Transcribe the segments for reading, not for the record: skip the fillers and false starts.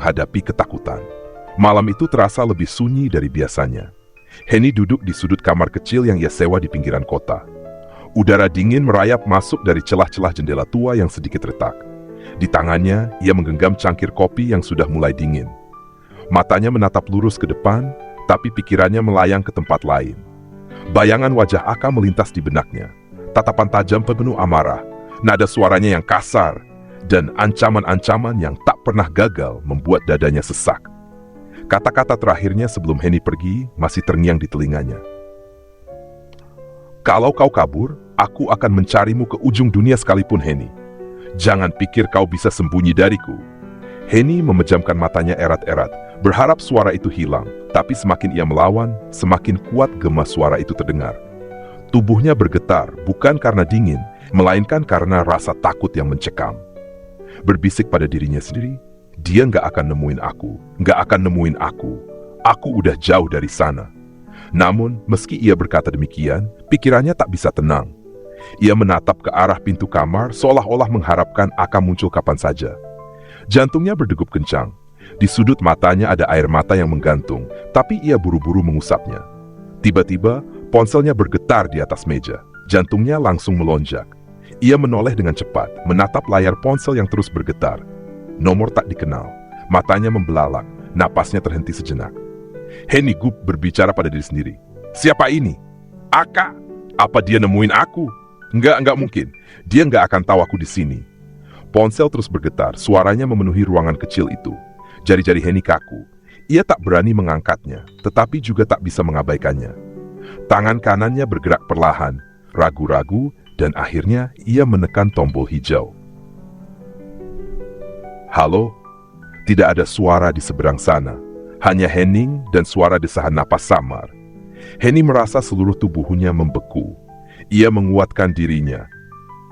menghadapi ketakutan. Malam itu terasa lebih sunyi dari biasanya. Henny duduk di sudut kamar kecil yang ia sewa di pinggiran kota. Udara dingin merayap masuk dari celah-celah jendela tua yang sedikit retak. Di tangannya, ia menggenggam cangkir kopi yang sudah mulai dingin. Matanya menatap lurus ke depan, tapi pikirannya melayang ke tempat lain. Bayangan wajah Aka melintas di benaknya. Tatapan tajam penuh amarah, nada suaranya yang kasar, dan ancaman-ancaman yang tak pernah gagal membuat dadanya sesak. Kata-kata terakhirnya sebelum Henny pergi masih terngiang di telinganya. Kalau kau kabur, aku akan mencarimu ke ujung dunia sekalipun, Henny. Jangan pikir kau bisa sembunyi dariku. Henny memejamkan matanya erat-erat, berharap suara itu hilang. Tapi semakin ia melawan, semakin kuat gema suara itu terdengar. Tubuhnya bergetar, bukan karena dingin, melainkan karena rasa takut yang mencekam. Berbisik pada dirinya sendiri, dia nggak akan nemuin aku, nggak akan nemuin aku. Aku udah jauh dari sana. Namun, meski ia berkata demikian, pikirannya tak bisa tenang. Ia menatap ke arah pintu kamar seolah-olah mengharapkan akan muncul kapan saja. Jantungnya berdegup kencang. Di sudut matanya ada air mata yang menggantung, tapi ia buru-buru mengusapnya. Tiba-tiba, ponselnya bergetar di atas meja. Jantungnya langsung melonjak. Ia menoleh dengan cepat, menatap layar ponsel yang terus bergetar. Nomor tak dikenal. Matanya membelalak, napasnya terhenti sejenak. Henny Gup berbicara pada diri sendiri. Siapa ini? Aka? Apa dia nemuin aku? Enggak mungkin. Dia enggak akan tahu aku di sini. Ponsel terus bergetar, suaranya memenuhi ruangan kecil itu. Jari-jari Henny kaku. Ia tak berani mengangkatnya, tetapi juga tak bisa mengabaikannya. Tangan kanannya bergerak perlahan, ragu-ragu, dan akhirnya ia menekan tombol hijau. Halo? Tidak ada suara di seberang sana. Hanya hening dan suara desahan napas samar. Henny merasa seluruh tubuhnya membeku. Ia menguatkan dirinya.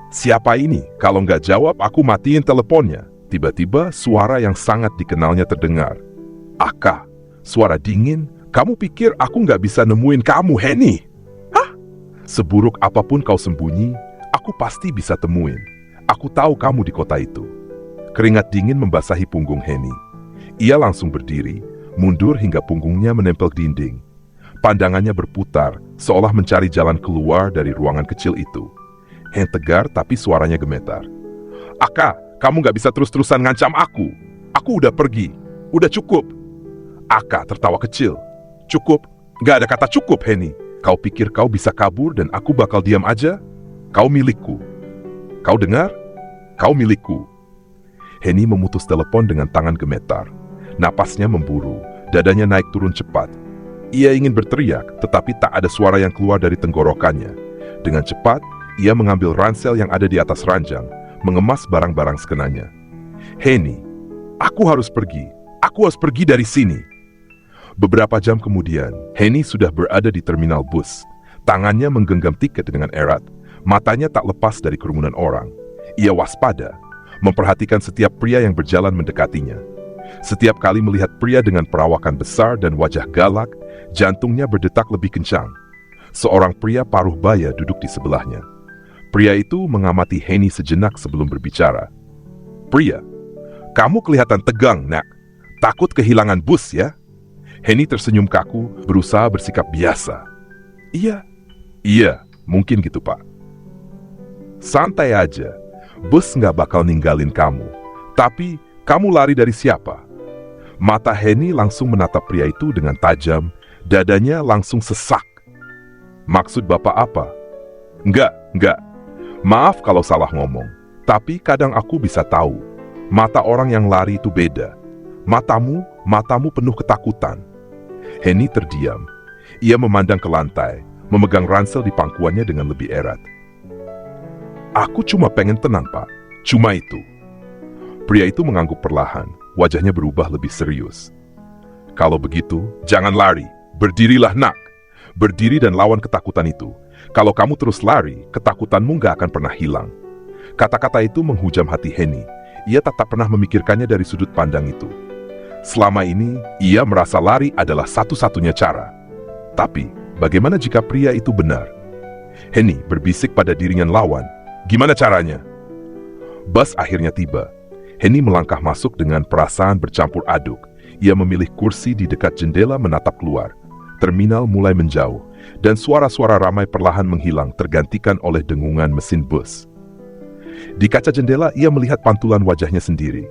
Siapa ini? Kalau nggak jawab, aku matiin teleponnya. Tiba-tiba suara yang sangat dikenalnya terdengar. Aka, suara dingin. Kamu pikir aku nggak bisa nemuin kamu, Henny? Hah? Seburuk apapun kau sembunyi, aku pasti bisa temuin. Aku tahu kamu di kota itu. Keringat dingin membasahi punggung Henny. Ia langsung berdiri, mundur hingga punggungnya menempel dinding. Pandangannya berputar, seolah mencari jalan keluar dari ruangan kecil itu. Henny tegar tapi suaranya gemetar. Aka, kamu gak bisa terus-terusan ngancam aku. Aku udah pergi. Udah cukup. Aka tertawa kecil. Cukup? Gak ada kata cukup, Henny. Kau pikir kau bisa kabur dan aku bakal diam aja? Kau milikku. Kau dengar? Kau milikku. Henny memutus telepon dengan tangan gemetar. Napasnya memburu, dadanya naik turun cepat. Ia ingin berteriak, tetapi tak ada suara yang keluar dari tenggorokannya. Dengan cepat, ia mengambil ransel yang ada di atas ranjang, mengemas barang-barang sekenanya. Henny, aku harus pergi. Aku harus pergi dari sini. Beberapa jam kemudian, Henny sudah berada di terminal bus. Tangannya menggenggam tiket dengan erat. Matanya tak lepas dari kerumunan orang. Ia waspada, memperhatikan setiap pria yang berjalan mendekatinya. Setiap kali melihat pria dengan perawakan besar dan wajah galak, jantungnya berdetak lebih kencang. Seorang pria paruh baya duduk di sebelahnya. Pria itu mengamati Henny sejenak sebelum berbicara. Pria, kamu kelihatan tegang, nak. Takut kehilangan bus, ya? Henny tersenyum kaku, berusaha bersikap biasa. Iya, mungkin gitu, Pak. Santai aja, bus nggak bakal ninggalin kamu. Tapi, kamu lari dari siapa? Mata Henny langsung menatap pria itu dengan tajam, dadanya langsung sesak. Maksud Bapak apa? Enggak. Maaf kalau salah ngomong, tapi kadang aku bisa tahu. Mata orang yang lari itu beda. Matamu penuh ketakutan. Henny terdiam. Ia memandang ke lantai, memegang ransel di pangkuannya dengan lebih erat. Aku cuma pengen tenang, Pak. Cuma itu. Pria itu mengangguk perlahan, wajahnya berubah lebih serius. Kalau begitu, jangan lari. Berdirilah, nak. Berdiri dan lawan ketakutan itu. Kalau kamu terus lari, ketakutanmu gak akan pernah hilang. Kata-kata itu menghujam hati Henny. Ia tak pernah memikirkannya dari sudut pandang itu. Selama ini, ia merasa lari adalah satu-satunya cara. Tapi, bagaimana jika pria itu benar? Henny berbisik pada dirinya lawan. Gimana caranya? Bus akhirnya tiba. Henny melangkah masuk dengan perasaan bercampur aduk. Ia memilih kursi di dekat jendela menatap keluar. Terminal mulai menjauh, dan suara-suara ramai perlahan menghilang tergantikan oleh dengungan mesin bus. Di kaca jendela ia melihat pantulan wajahnya sendiri.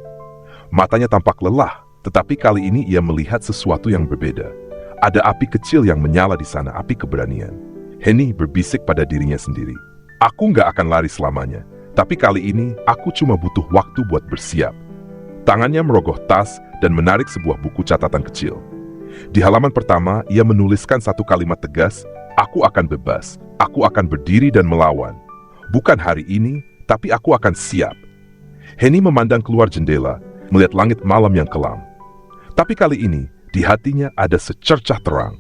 Matanya tampak lelah, tetapi kali ini ia melihat sesuatu yang berbeda. Ada api kecil yang menyala di sana, api keberanian. Henny berbisik pada dirinya sendiri. Aku nggak akan lari selamanya, tapi kali ini aku cuma butuh waktu buat bersiap. Tangannya merogoh tas dan menarik sebuah buku catatan kecil. Di halaman pertama, ia menuliskan satu kalimat tegas, "Aku akan bebas, aku akan berdiri dan melawan. Bukan hari ini, tapi aku akan siap." Henny memandang keluar jendela, melihat langit malam yang kelam. Tapi kali ini, di hatinya ada secercah terang.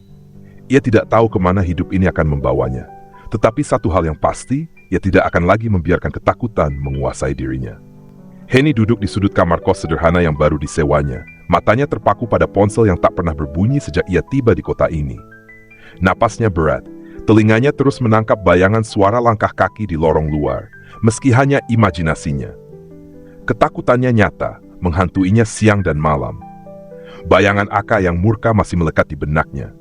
Ia tidak tahu kemana hidup ini akan membawanya. Tetapi satu hal yang pasti, ia tidak akan lagi membiarkan ketakutan menguasai dirinya. Henny duduk di sudut kamar kos sederhana yang baru disewanya. Matanya terpaku pada ponsel yang tak pernah berbunyi sejak ia tiba di kota ini. Napasnya berat, telinganya terus menangkap bayangan suara langkah kaki di lorong luar, meski hanya imajinasinya. Ketakutannya nyata, menghantuinya siang dan malam. Bayangan Aka yang murka masih melekat di benaknya.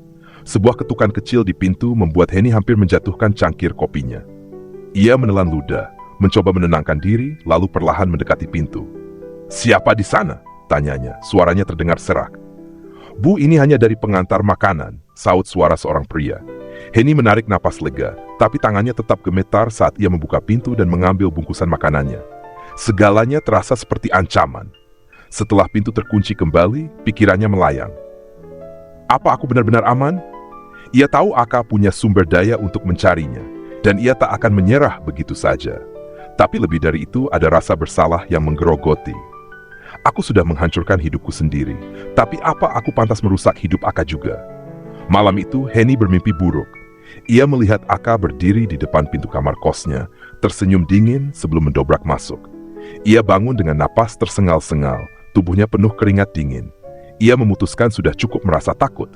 Sebuah ketukan kecil di pintu membuat Henny hampir menjatuhkan cangkir kopinya. Ia menelan ludah, mencoba menenangkan diri, lalu perlahan mendekati pintu. "Siapa di sana?" tanyanya, suaranya terdengar serak. "Bu, ini hanya dari pengantar makanan," saut suara seorang pria. Henny menarik napas lega, tapi tangannya tetap gemetar saat ia membuka pintu dan mengambil bungkusan makanannya. Segalanya terasa seperti ancaman. Setelah pintu terkunci kembali, pikirannya melayang. Apa aku benar-benar aman? Ia tahu Aka punya sumber daya untuk mencarinya, dan ia tak akan menyerah begitu saja. Tapi lebih dari itu ada rasa bersalah yang menggerogoti. Aku sudah menghancurkan hidupku sendiri, tapi apa aku pantas merusak hidup Aka juga? Malam itu, Henny bermimpi buruk. Ia melihat Aka berdiri di depan pintu kamar kosnya, tersenyum dingin sebelum mendobrak masuk. Ia bangun dengan napas tersengal-sengal, tubuhnya penuh keringat dingin. Ia memutuskan sudah cukup merasa takut.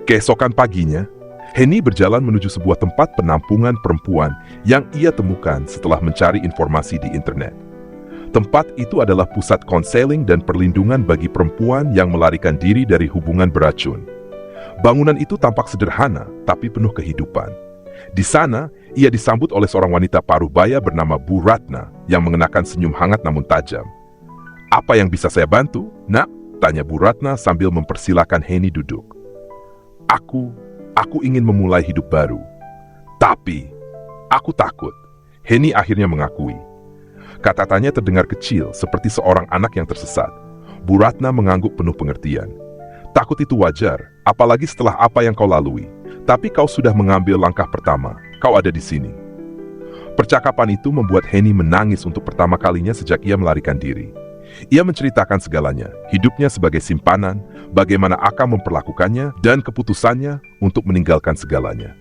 Keesokan paginya, Henny berjalan menuju sebuah tempat penampungan perempuan yang ia temukan setelah mencari informasi di internet. Tempat itu adalah pusat konseling dan perlindungan bagi perempuan yang melarikan diri dari hubungan beracun. Bangunan itu tampak sederhana, tapi penuh kehidupan. Di sana, ia disambut oleh seorang wanita paruh baya bernama Bu Ratna yang mengenakan senyum hangat namun tajam. "Apa yang bisa saya bantu, Nak?" tanya Bu Ratna sambil mempersilahkan Henny duduk. Aku ingin memulai hidup baru. Tapi, aku takut." Henny akhirnya mengakui. Kata-katanya terdengar kecil, seperti seorang anak yang tersesat. Bu Ratna mengangguk penuh pengertian. "Takut itu wajar, apalagi setelah apa yang kau lalui. Tapi kau sudah mengambil langkah pertama, kau ada di sini." Percakapan itu membuat Henny menangis untuk pertama kalinya sejak ia melarikan diri. Ia menceritakan segalanya, hidupnya sebagai simpanan, bagaimana Aka memperlakukannya, dan keputusannya untuk meninggalkan segalanya.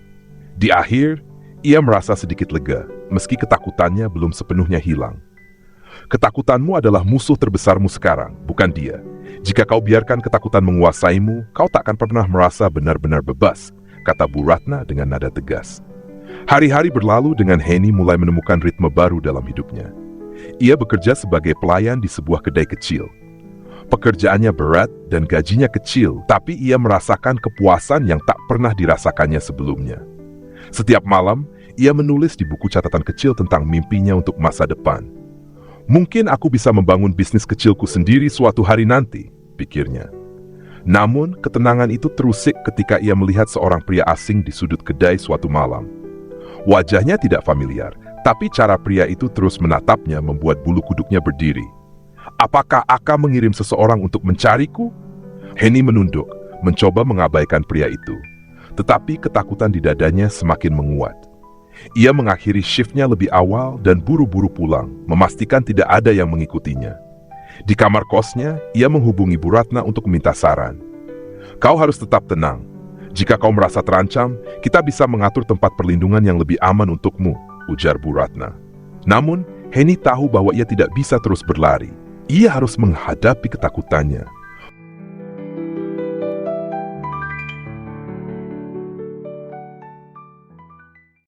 Di akhir, ia merasa sedikit lega, meski ketakutannya belum sepenuhnya hilang. "Ketakutanmu adalah musuh terbesarmu sekarang, bukan dia. Jika kau biarkan ketakutan menguasaimu, kau tak akan pernah merasa benar-benar bebas," kata Bu Ratna dengan nada tegas. Hari-hari berlalu dengan Henny mulai menemukan ritme baru dalam hidupnya. Ia bekerja sebagai pelayan di sebuah kedai kecil. Pekerjaannya berat dan gajinya kecil, tapi ia merasakan kepuasan yang tak pernah dirasakannya sebelumnya. Setiap malam, ia menulis di buku catatan kecil tentang mimpinya untuk masa depan. "Mungkin aku bisa membangun bisnis kecilku sendiri suatu hari nanti," pikirnya. Namun, ketenangan itu terusik ketika ia melihat seorang pria asing di sudut kedai suatu malam. Wajahnya tidak familiar, tapi cara pria itu terus menatapnya membuat bulu kuduknya berdiri. Apakah Aka mengirim seseorang untuk mencariku? Henny menunduk, mencoba mengabaikan pria itu. Tetapi ketakutan di dadanya semakin menguat. Ia mengakhiri shiftnya lebih awal dan buru-buru pulang, memastikan tidak ada yang mengikutinya. Di kamar kosnya, ia menghubungi Bu Ratna untuk meminta saran. "Kau harus tetap tenang. Jika kau merasa terancam, kita bisa mengatur tempat perlindungan yang lebih aman untukmu," ujar Bu Ratna. Namun, Henny tahu bahwa ia tidak bisa terus berlari. Ia harus menghadapi ketakutannya.